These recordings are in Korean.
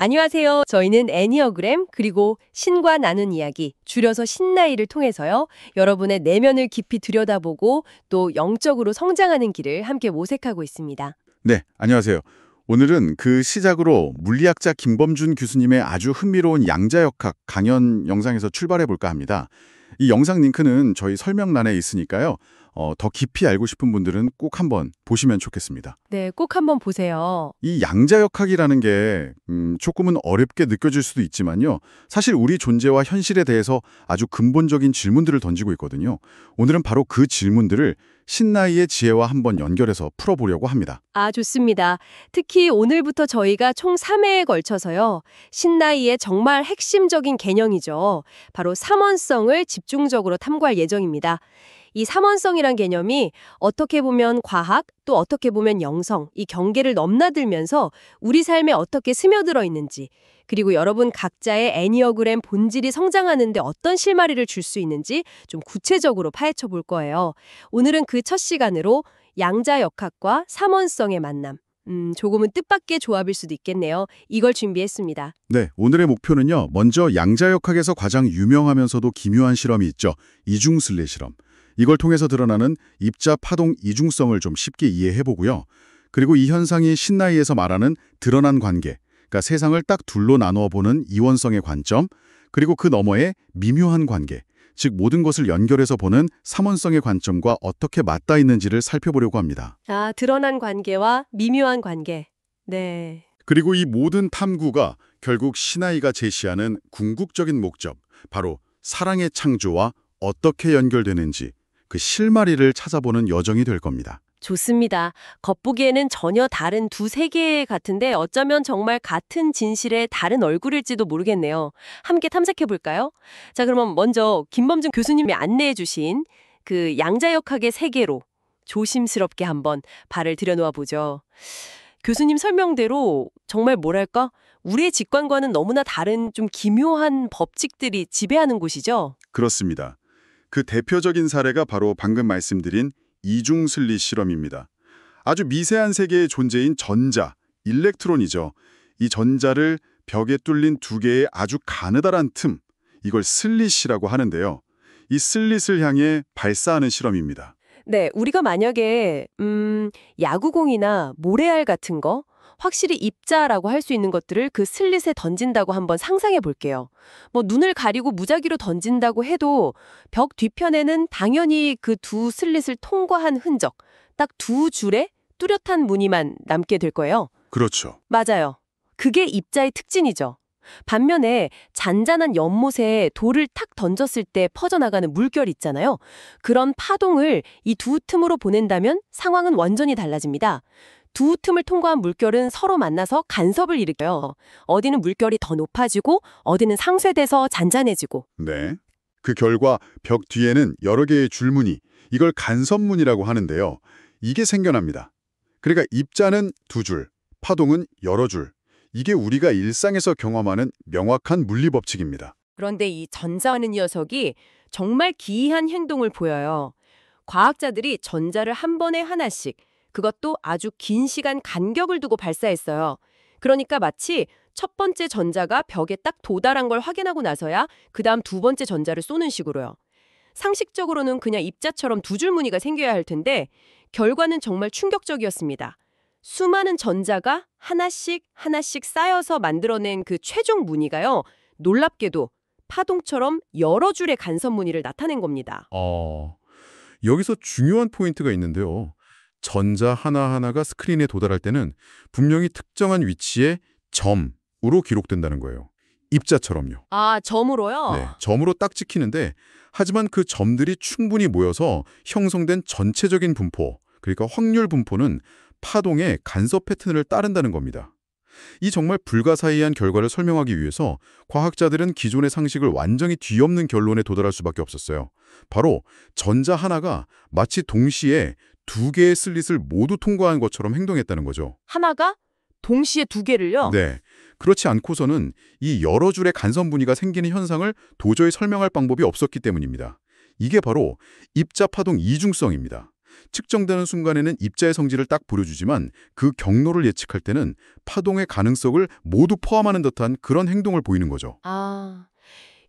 안녕하세요. 저희는 애니어그램 그리고 신과 나눈 이야기, 줄여서 신나이를 통해서요. 여러분의 내면을 깊이 들여다보고 또 영적으로 성장하는 길을 함께 모색하고 있습니다. 네, 안녕하세요. 오늘은 그 시작으로 물리학자 김범준 교수님의 아주 흥미로운 양자역학 강연 영상에서 출발해 볼까 합니다. 이 영상 링크는 저희 설명란에 있으니까요. 더 깊이 알고 싶은 분들은 꼭 한번 보시면 좋겠습니다. 네, 꼭 한번 보세요. 이 양자역학이라는 게 조금은 어렵게 느껴질 수도 있지만요. 사실 우리 존재와 현실에 대해서 아주 근본적인 질문들을 던지고 있거든요. 오늘은 바로 그 질문들을 신나이의 지혜와 한번 연결해서 풀어보려고 합니다. 아, 좋습니다. 특히 오늘부터 저희가 총 3회에 걸쳐서요. 신나이의 정말 핵심적인 개념이죠. 바로 삼원성을 집중적으로 탐구할 예정입니다. 이 삼원성이란 개념이 어떻게 보면 과학, 또 어떻게 보면 영성, 이 경계를 넘나들면서 우리 삶에 어떻게 스며들어 있는지, 그리고 여러분 각자의 애니어그램 본질이 성장하는데 어떤 실마리를 줄 수 있는지 좀 구체적으로 파헤쳐 볼 거예요. 오늘은 그 첫 시간으로 양자역학과 삼원성의 만남. 조금은 뜻밖의 조합일 수도 있겠네요. 이걸 준비했습니다. 네, 오늘의 목표는요. 먼저 양자역학에서 가장 유명하면서도 기묘한 실험이 있죠. 이중슬릿 실험. 이걸 통해서 드러나는 입자 파동 이중성을 좀 쉽게 이해해보고요. 그리고 이 현상이 신나이에서 말하는 드러난 관계, 그러니까 세상을 딱 둘로 나누어 보는 이원성의 관점, 그리고 그 너머의 미묘한 관계, 즉 모든 것을 연결해서 보는 삼원성의 관점과 어떻게 맞닿아 있는지를 살펴보려고 합니다. 아, 드러난 관계와 미묘한 관계. 네. 그리고 이 모든 탐구가 결국 신나이가 제시하는 궁극적인 목적, 바로 사랑의 창조와 어떻게 연결되는지 그 실마리를 찾아보는 여정이 될 겁니다. 좋습니다. 겉보기에는 전혀 다른 두 세계 같은데 어쩌면 정말 같은 진실의 다른 얼굴일지도 모르겠네요. 함께 탐색해 볼까요? 자, 그러면 먼저 김범준 교수님이 안내해 주신 그 양자역학의 세계로 조심스럽게 한번 발을 들여놓아 보죠. 교수님 설명대로 정말 뭐랄까? 우리의 직관과는 너무나 다른 좀 기묘한 법칙들이 지배하는 곳이죠. 그렇습니다. 그 대표적인 사례가 바로 방금 말씀드린 이중슬릿 실험입니다. 아주 미세한 세계의 존재인 전자, 일렉트론이죠. 이 전자를 벽에 뚫린 두 개의 아주 가느다란 틈, 이걸 슬릿이라고 하는데요. 이 슬릿을 향해 발사하는 실험입니다. 네, 우리가 만약에 야구공이나 모래알 같은 거 확실히 입자라고 할 수 있는 것들을 그 슬릿에 던진다고 한번 상상해 볼게요. 뭐 눈을 가리고 무작위로 던진다고 해도 벽 뒤편에는 당연히 그 두 슬릿을 통과한 흔적, 딱 두 줄의 뚜렷한 무늬만 남게 될 거예요. 그렇죠. 맞아요. 그게 입자의 특징이죠. 반면에 잔잔한 연못에 돌을 탁 던졌을 때 퍼져나가는 물결 있잖아요. 그런 파동을 이 두 틈으로 보낸다면 상황은 완전히 달라집니다. 두 틈을 통과한 물결은 서로 만나서 간섭을 일으켜요. 어디는 물결이 더 높아지고 어디는 상쇄돼서 잔잔해지고. 네. 그 결과 벽 뒤에는 여러 개의 줄무늬, 이걸 간섭문이라고 하는데요. 이게 생겨납니다. 그러니까 입자는 두 줄, 파동은 여러 줄. 이게 우리가 일상에서 경험하는 명확한 물리 법칙입니다. 그런데 이 전자하는 녀석이 정말 기이한 행동을 보여요. 과학자들이 전자를 한 번에 하나씩, 그것도 아주 긴 시간 간격을 두고 발사했어요. 그러니까 마치 첫 번째 전자가 벽에 딱 도달한 걸 확인하고 나서야 그 다음 두 번째 전자를 쏘는 식으로요. 상식적으로는 그냥 입자처럼 두 줄 무늬가 생겨야 할 텐데 결과는 정말 충격적이었습니다. 수많은 전자가 하나씩 하나씩 쌓여서 만들어낸 그 최종 무늬가요. 놀랍게도 파동처럼 여러 줄의 간섭 무늬를 나타낸 겁니다. 여기서 중요한 포인트가 있는데요. 전자 하나하나가 스크린에 도달할 때는 분명히 특정한 위치에 점으로 기록된다는 거예요. 입자처럼요. 아, 점으로요? 네, 점으로 딱 찍히는데 하지만 그 점들이 충분히 모여서 형성된 전체적인 분포, 그러니까 확률 분포는 파동의 간섭 패턴을 따른다는 겁니다. 이 정말 불가사의한 결과를 설명하기 위해서 과학자들은 기존의 상식을 완전히 뒤엎는 결론에 도달할 수밖에 없었어요. 바로 전자 하나가 마치 동시에 두 개의 슬릿을 모두 통과한 것처럼 행동했다는 거죠. 하나가 동시에 두 개를요? 네. 그렇지 않고서는 이 여러 줄의 간섭 무늬가 생기는 현상을 도저히 설명할 방법이 없었기 때문입니다. 이게 바로 입자 파동 이중성입니다. 측정되는 순간에는 입자의 성질을 딱 보여주지만 그 경로를 예측할 때는 파동의 가능성을 모두 포함하는 듯한 그런 행동을 보이는 거죠. 아,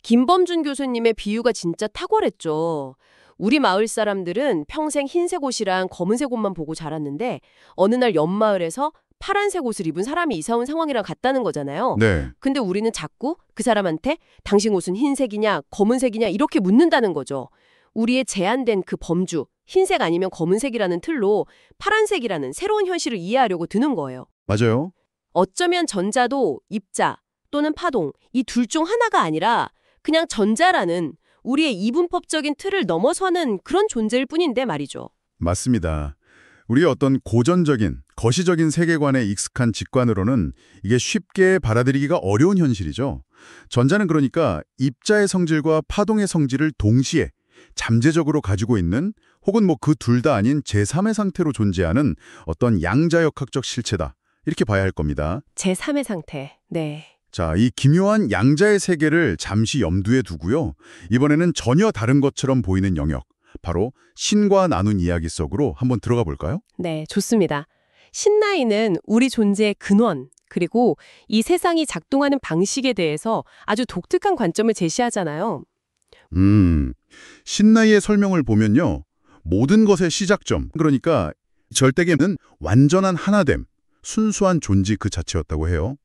김범준 교수님의 비유가 진짜 탁월했죠. 우리 마을 사람들은 평생 흰색 옷이랑 검은색 옷만 보고 자랐는데 어느 날 옆마을에서 파란색 옷을 입은 사람이 이사 온 상황이랑 같다는 거잖아요. 네, 근데 우리는 자꾸 그 사람한테 당신 옷은 흰색이냐 검은색이냐 이렇게 묻는다는 거죠. 우리의 제한된 그 범주, 흰색 아니면 검은색이라는 틀로 파란색이라는 새로운 현실을 이해하려고 드는 거예요. 맞아요. 어쩌면 전자도 입자 또는 파동 이 둘 중 하나가 아니라 그냥 전자라는 우리의 이분법적인 틀을 넘어서는 그런 존재일 뿐인데 말이죠. 맞습니다. 우리의 어떤 고전적인, 거시적인 세계관에 익숙한 직관으로는 이게 쉽게 받아들이기가 어려운 현실이죠. 전자는 그러니까 입자의 성질과 파동의 성질을 동시에 잠재적으로 가지고 있는 혹은 그 둘 다 아닌 제3의 상태로 존재하는 어떤 양자역학적 실체다. 이렇게 봐야 할 겁니다. 제3의 상태. 네. 자, 이 기묘한 양자의 세계를 잠시 염두에 두고요. 이번에는 전혀 다른 것처럼 보이는 영역, 바로 신과 나눈 이야기 속으로 한번 들어가 볼까요? 네, 좋습니다. 신나이는 우리 존재의 근원, 그리고 이 세상이 작동하는 방식에 대해서 아주 독특한 관점을 제시하잖아요. 신나이의 설명을 보면요. 모든 것의 시작점, 그러니까 절대계는 완전한 하나됨, 순수한 존재 그 자체였다고 해요.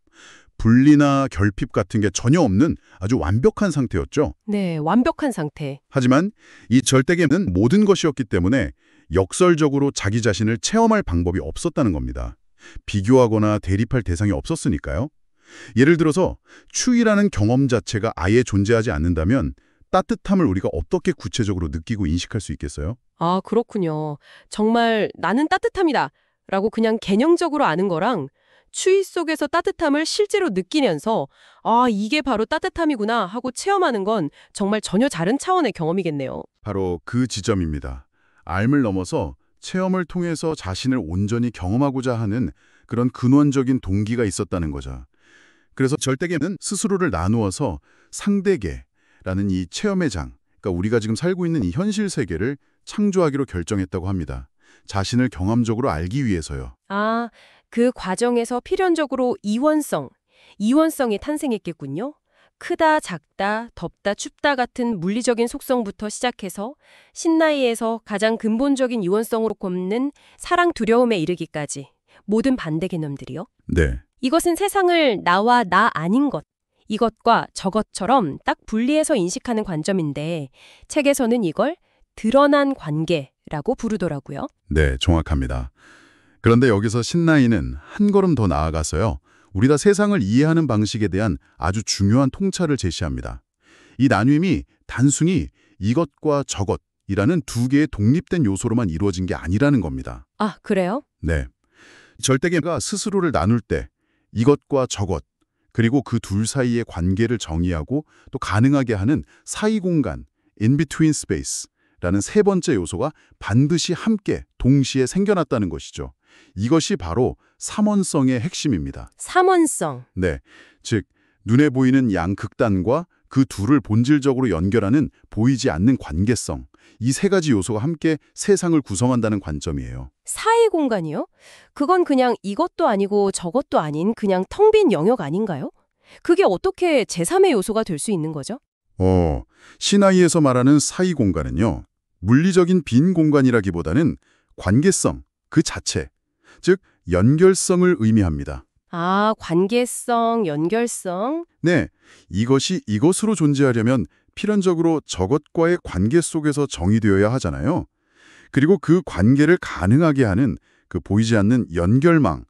분리나 결핍 같은 게 전혀 없는 아주 완벽한 상태였죠. 네, 완벽한 상태. 하지만 이 절대계는 모든 것이었기 때문에 역설적으로 자기 자신을 체험할 방법이 없었다는 겁니다. 비교하거나 대립할 대상이 없었으니까요. 예를 들어서 추위라는 경험 자체가 아예 존재하지 않는다면 따뜻함을 우리가 어떻게 구체적으로 느끼고 인식할 수 있겠어요? 아, 그렇군요. 정말 나는 따뜻함이다 라고 그냥 개념적으로 아는 거랑 추위 속에서 따뜻함을 실제로 느끼면서 아, 이게 바로 따뜻함이구나 하고 체험하는 건 정말 전혀 다른 차원의 경험이겠네요. 바로 그 지점입니다. 알을 넘어서 체험을 통해서 자신을 온전히 경험하고자 하는 그런 근원적인 동기가 있었다는 거죠. 그래서 절대계는 스스로를 나누어서 상대계라는 이 체험의 장, 그러니까 우리가 지금 살고 있는 이 현실 세계를 창조하기로 결정했다고 합니다. 자신을 경험적으로 알기 위해서요. 아, 그 과정에서 필연적으로 이원성이 탄생했겠군요. 크다, 작다, 덥다, 춥다 같은 물리적인 속성부터 시작해서 신나이에서 가장 근본적인 이원성으로 꼽는 사랑, 두려움에 이르기까지 모든 반대 개념들이요. 네. 이것은 세상을 나와 나 아닌 것, 이것과 저것처럼 딱 분리해서 인식하는 관점인데 책에서는 이걸 드러난 관계라고 부르더라고요. 네, 정확합니다. 그런데 여기서 신나이는 한 걸음 더 나아가서요. 우리 다 세상을 이해하는 방식에 대한 아주 중요한 통찰을 제시합니다. 이 나눔이 단순히 이것과 저것이라는 두 개의 독립된 요소로만 이루어진 게 아니라는 겁니다. 아, 그래요? 네. 절대계가 스스로를 나눌 때 이것과 저것, 그리고 그 둘 사이의 관계를 정의하고 또 가능하게 하는 사이 공간, in-between space라는 세 번째 요소가 반드시 함께 동시에 생겨났다는 것이죠. 이것이 바로 삼원성의 핵심입니다. 삼원성. 네, 즉 눈에 보이는 양극단과 그 둘을 본질적으로 연결하는 보이지 않는 관계성, 이 세 가지 요소가 함께 세상을 구성한다는 관점이에요. 사이 공간이요? 그건 그냥 이것도 아니고 저것도 아닌 그냥 텅 빈 영역 아닌가요? 그게 어떻게 제3의 요소가 될 수 있는 거죠? 시나이에서 말하는 사이 공간은요. 물리적인 빈 공간이라기보다는 관계성, 그 자체, 즉 연결성을 의미합니다. 아, 관계성, 연결성. 네, 이것이 이것으로 존재하려면 필연적으로 저것과의 관계 속에서 정의되어야 하잖아요. 그리고 그 관계를 가능하게 하는 그 보이지 않는 연결망,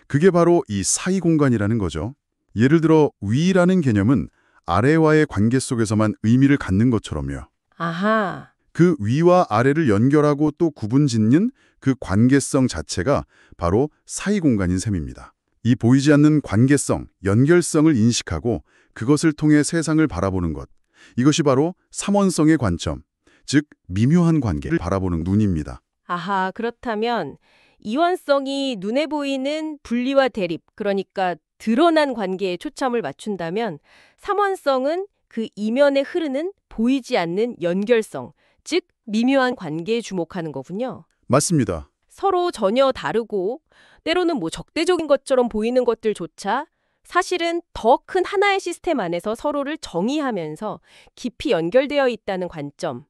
그게 바로 이 사이 공간이라는 거죠. 예를 들어 위라는 개념은 아래와의 관계 속에서만 의미를 갖는 것처럼요. 아하. 그 위와 아래를 연결하고 또 구분짓는 그 관계성 자체가 바로 사이 공간인 셈입니다. 이 보이지 않는 관계성, 연결성을 인식하고 그것을 통해 세상을 바라보는 것. 이것이 바로 삼원성의 관점, 즉 미묘한 관계를 바라보는 눈입니다. 아하, 그렇다면 이원성이 눈에 보이는 분리와 대립, 그러니까 드러난 관계에 초점을 맞춘다면 삼원성은 그 이면에 흐르는 보이지 않는 연결성, 즉 미묘한 관계에 주목하는 거군요. 맞습니다. 서로 전혀 다르고 때로는 적대적인 것처럼 보이는 것들조차 사실은 더 큰 하나의 시스템 안에서 서로를 정의하면서 깊이 연결되어 있다는 관점.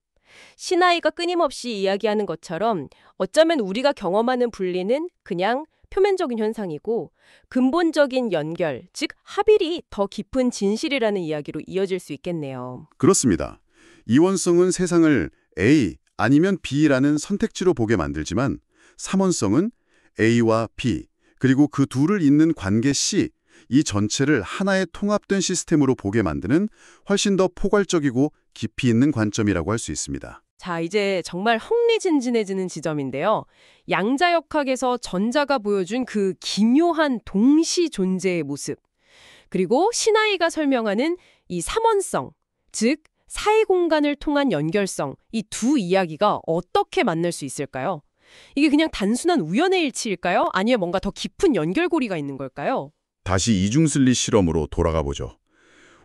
시나이가 끊임없이 이야기하는 것처럼 어쩌면 우리가 경험하는 분리는 그냥 표면적인 현상이고 근본적인 연결, 즉 합일이 더 깊은 진실이라는 이야기로 이어질 수 있겠네요. 그렇습니다. 이원성은 세상을 A 아니면 B라는 선택지로 보게 만들지만 삼원성은 A와 B 그리고 그 둘을 잇는 관계 C 이 전체를 하나의 통합된 시스템으로 보게 만드는 훨씬 더 포괄적이고 깊이 있는 관점이라고 할 수 있습니다. 자, 이제 정말 흥미진진해지는 지점인데요. 양자역학에서 전자가 보여준 그 기묘한 동시 존재의 모습. 그리고 시나이가 설명하는 이 삼원성, 즉 사이 공간을 통한 연결성, 이 두 이야기가 어떻게 만날 수 있을까요? 이게 그냥 단순한 우연의 일치일까요? 아니면 뭔가 더 깊은 연결고리가 있는 걸까요? 다시 이중슬릿 실험으로 돌아가 보죠.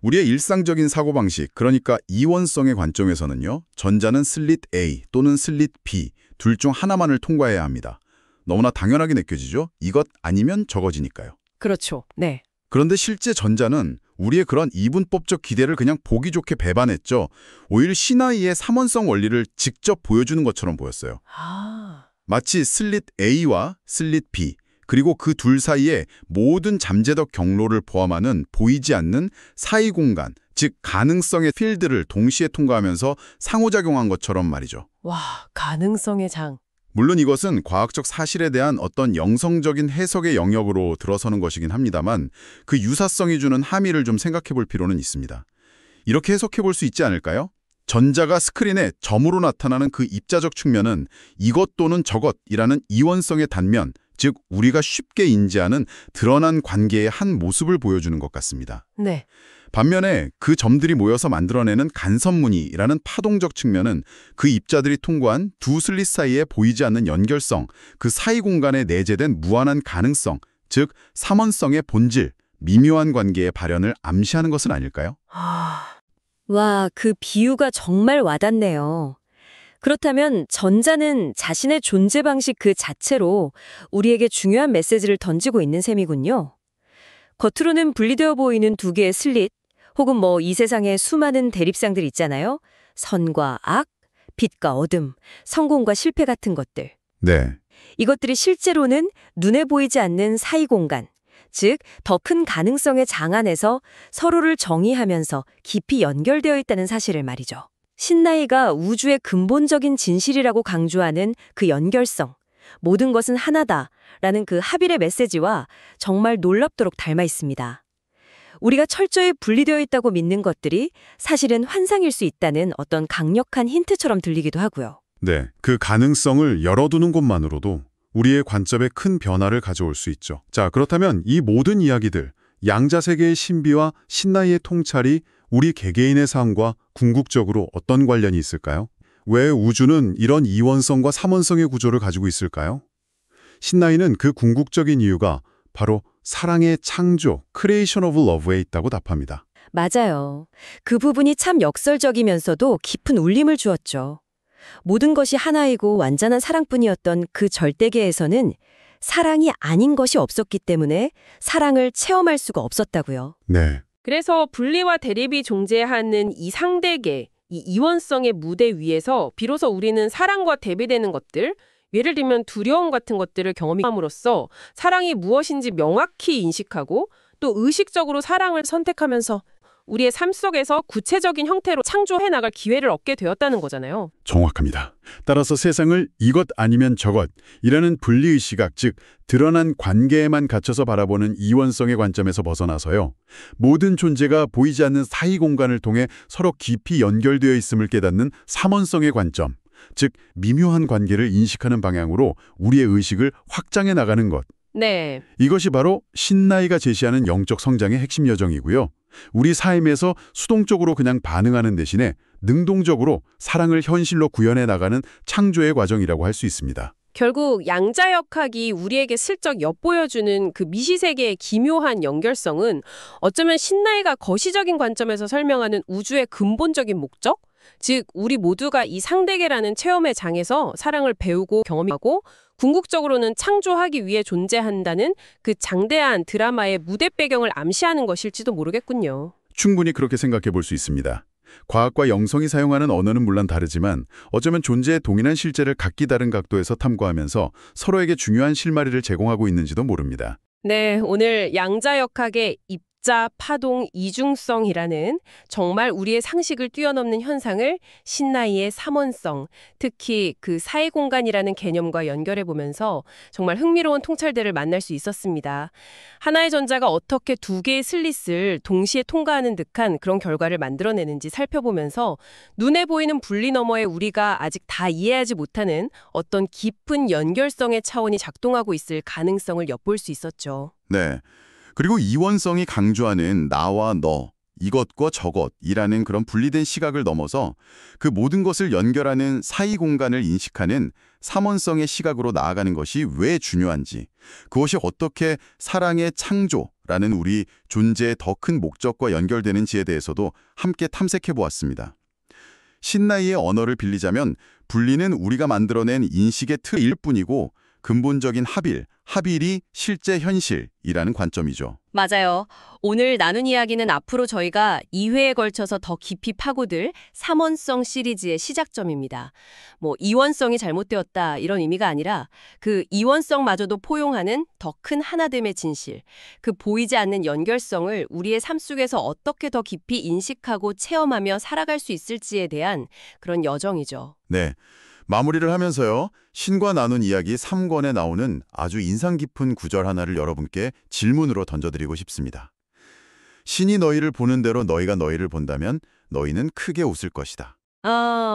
우리의 일상적인 사고방식, 그러니까 이원성의 관점에서는요. 전자는 슬릿 A 또는 슬릿 B 둘 중 하나만을 통과해야 합니다. 너무나 당연하게 느껴지죠? 이것 아니면 저것이니까요. 그렇죠. 네. 그런데 실제 전자는 우리의 그런 이분법적 기대를 그냥 보기 좋게 배반했죠. 오히려 시나이의 삼원성 원리를 직접 보여주는 것처럼 보였어요. 아, 마치 슬릿 A와 슬릿 B, 그리고 그 둘 사이에 모든 잠재적 경로를 포함하는 보이지 않는 사이 공간, 즉 가능성의 필드를 동시에 통과하면서 상호작용한 것처럼 말이죠. 와, 가능성의 장. 물론 이것은 과학적 사실에 대한 어떤 영성적인 해석의 영역으로 들어서는 것이긴 합니다만 그 유사성이 주는 함의를 좀 생각해 볼 필요는 있습니다. 이렇게 해석해 볼 수 있지 않을까요? 전자가 스크린에 점으로 나타나는 그 입자적 측면은 이것 또는 저것이라는 이원성의 단면, 즉 우리가 쉽게 인지하는 드러난 관계의 한 모습을 보여주는 것 같습니다. 네. 반면에 그 점들이 모여서 만들어내는 간섭무늬라는 파동적 측면은 그 입자들이 통과한 두 슬릿 사이에 보이지 않는 연결성, 그 사이 공간에 내재된 무한한 가능성, 즉 삼원성의 본질, 미묘한 관계의 발현을 암시하는 것은 아닐까요? 와, 그 비유가 정말 와닿네요. 그렇다면 전자는 자신의 존재 방식 그 자체로 우리에게 중요한 메시지를 던지고 있는 셈이군요. 겉으로는 분리되어 보이는 두 개의 슬릿, 혹은 이 세상에 수많은 대립상들 있잖아요. 선과 악, 빛과 어둠, 성공과 실패 같은 것들. 네. 이것들이 실제로는 눈에 보이지 않는 사이 공간, 즉 더 큰 가능성의 장 안에서 서로를 정의하면서 깊이 연결되어 있다는 사실을 말이죠. 신나이가 우주의 근본적인 진실이라고 강조하는 그 연결성, 모든 것은 하나다라는 그 합일의 메시지와 정말 놀랍도록 닮아 있습니다. 우리가 철저히 분리되어 있다고 믿는 것들이 사실은 환상일 수 있다는 어떤 강력한 힌트처럼 들리기도 하고요. 네. 그 가능성을 열어두는 것만으로도 우리의 관점에 큰 변화를 가져올 수 있죠. 자, 그렇다면 이 모든 이야기들, 양자세계의 신비와 신나이의 통찰이 우리 개개인의 삶과 궁극적으로 어떤 관련이 있을까요? 왜 우주는 이런 이원성과 삼원성의 구조를 가지고 있을까요? 신나이는 그 궁극적인 이유가 바로 사랑의 창조, creation of love에 있다고 답합니다. 맞아요. 그 부분이 참 역설적이면서도 깊은 울림을 주었죠. 모든 것이 하나이고 완전한 사랑뿐이었던 그 절대계에서는 사랑이 아닌 것이 없었기 때문에 사랑을 체험할 수가 없었다고요. 네. 그래서 분리와 대립이 존재하는 이 상대계, 이 이원성의 무대 위에서 비로소 우리는 사랑과 대비되는 것들, 예를 들면 두려움 같은 것들을 경험함으로써 사랑이 무엇인지 명확히 인식하고 또 의식적으로 사랑을 선택하면서 우리의 삶 속에서 구체적인 형태로 창조해 나갈 기회를 얻게 되었다는 거잖아요. 정확합니다. 따라서 세상을 이것 아니면 저것이라는 분리의 시각, 즉 드러난 관계에만 갇혀서 바라보는 이원성의 관점에서 벗어나서요. 모든 존재가 보이지 않는 사이 공간을 통해 서로 깊이 연결되어 있음을 깨닫는 삼원성의 관점, 즉 미묘한 관계를 인식하는 방향으로 우리의 의식을 확장해 나가는 것. 네. 이것이 바로 신나이가 제시하는 영적 성장의 핵심 여정이고요. 우리 삶에서 수동적으로 그냥 반응하는 대신에 능동적으로 사랑을 현실로 구현해 나가는 창조의 과정이라고 할 수 있습니다. 결국 양자역학이 우리에게 슬쩍 엿보여주는 그 미시세계의 기묘한 연결성은 어쩌면 신나이가 거시적인 관점에서 설명하는 우주의 근본적인 목적? 즉, 우리 모두가 이 상대계라는 체험의 장에서 사랑을 배우고 경험하고 궁극적으로는 창조하기 위해 존재한다는 그 장대한 드라마의 무대 배경을 암시하는 것일지도 모르겠군요. 충분히 그렇게 생각해 볼 수 있습니다. 과학과 영성이 사용하는 언어는 물론 다르지만 어쩌면 존재의 동일한 실제를 각기 다른 각도에서 탐구하면서 서로에게 중요한 실마리를 제공하고 있는지도 모릅니다. 네, 오늘 양자역학의 입자, 파동, 이중성이라는 정말 우리의 상식을 뛰어넘는 현상을 신나이의 삼원성, 특히 그 사이공간이라는 개념과 연결해보면서 정말 흥미로운 통찰들을 만날 수 있었습니다. 하나의 전자가 어떻게 두 개의 슬릿을 동시에 통과하는 듯한 그런 결과를 만들어내는지 살펴보면서 눈에 보이는 분리 너머에 우리가 아직 다 이해하지 못하는 어떤 깊은 연결성의 차원이 작동하고 있을 가능성을 엿볼 수 있었죠. 네. 그리고 이원성이 강조하는 나와 너, 이것과 저것이라는 그런 분리된 시각을 넘어서 그 모든 것을 연결하는 사이 공간을 인식하는 삼원성의 시각으로 나아가는 것이 왜 중요한지, 그것이 어떻게 사랑의 창조라는 우리 존재의 더 큰 목적과 연결되는지에 대해서도 함께 탐색해 보았습니다. 신나이의 언어를 빌리자면 분리는 우리가 만들어낸 인식의 틀일 뿐이고 근본적인 합일이 실제 현실이라는 관점이죠. 맞아요. 오늘 나눈 이야기는 앞으로 저희가 2회에 걸쳐서 더 깊이 파고들 삼원성 시리즈의 시작점입니다. 이원성이 잘못되었다 이런 의미가 아니라 그 이원성마저도 포용하는 더 큰 하나됨의 진실, 그 보이지 않는 연결성을 우리의 삶 속에서 어떻게 더 깊이 인식하고 체험하며 살아갈 수 있을지에 대한 그런 여정이죠. 네. 마무리를 하면서요. 신과 나눈 이야기 3권에 나오는 아주 인상 깊은 구절 하나를 여러분께 질문으로 던져드리고 싶습니다. 신이 너희를 보는 대로 너희가 너희를 본다면 너희는 크게 웃을 것이다.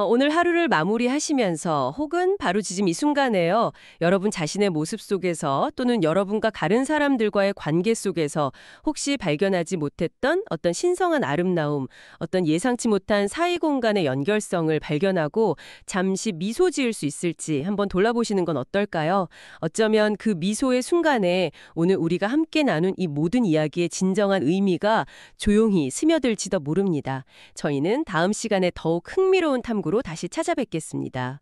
오늘 하루를 마무리하시면서 혹은 바로 지금 이 순간에요. 여러분 자신의 모습 속에서 또는 여러분과 다른 사람들과의 관계 속에서 혹시 발견하지 못했던 어떤 신성한 아름다움, 어떤 예상치 못한 사이 공간의 연결성을 발견하고 잠시 미소 지을 수 있을지 한번 돌아보시는 건 어떨까요? 어쩌면 그 미소의 순간에 오늘 우리가 함께 나눈 이 모든 이야기의 진정한 의미가 조용히 스며들지도 모릅니다. 저희는 다음 시간에 더욱 흥미로운 탐구로 다시 찾아뵙겠습니다.